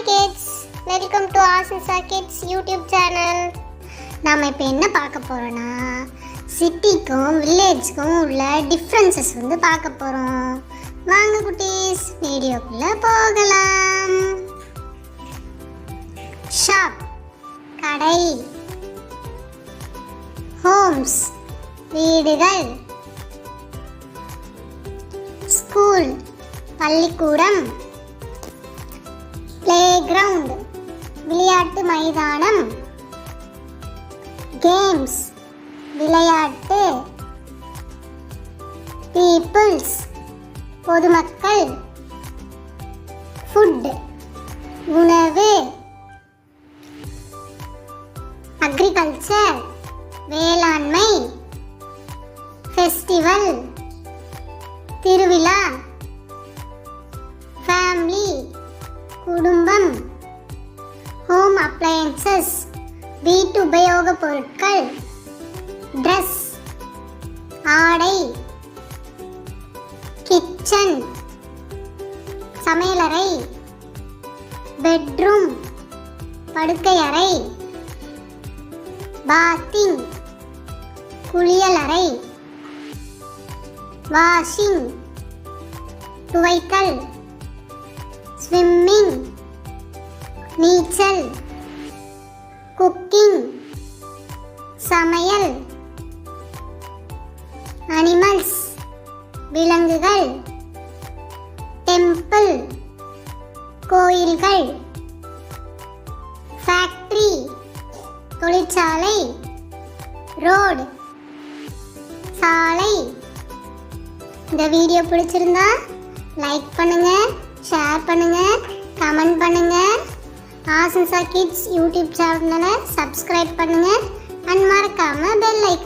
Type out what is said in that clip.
Hi kids, welcome to ஆசின்சா kids YouTube channel. நாம் இப்போ என்ன பார்க்க போகிறோன்னா சிட்டிக்கும் வில்லேஜ்க்கும் உள்ள டிஃப்ரென்சஸ் பார்க்க போகிறோம். வாங்க குட்டீஸ், வீடியோக்குள்ளே போகலாம். ஷாப் கடை, ஹோம்ஸ் வீடுகள், ஸ்கூல் பள்ளிக்கூடம், பிளேகிரவுண்ட் விளையாட்டு மைதானம், கேம்ஸ் விளையாட்டு, பீப்புள்ஸ் பொதுமக்கள், ஃபுட் உணவு, அக்ரிகல்ச்சர் வேளாண்மை, ஃபெஸ்டிவல் திருவிழா, ஃபேமிலி குடும்பம், ஹோம் அப்ளையன்சஸ் வீட்டு உபயோக பொருட்கள், ட்ரெஸ் ஆடை, கிச்சன் சமையலறை, பெட்ரூம் படுக்கையறை, பாத்திங் குளியலறை, வாஷிங் துவைத்தல், ஸ்விம்மிங் நீச்சல், குக்கிங் சமையல், அனிமல்ஸ் விலங்குகள், டெம்பிள் கோயில்கள், ஃபேக்டரி தொழிற்சாலை, ரோடு சாலை. இந்த வீடியோ பிடிச்சிருந்தா லைக் பண்ணுங்க, ஷேர் பண்ணுங்க, கமெண்ட் பண்ணுங்க. ஆசின்சா கிட்ஸ் யூடியூப் சேனலை சப்ஸ்கிரைப் பண்ணுங்க அண்ட் மறக்காம பெல் ஐக்கான்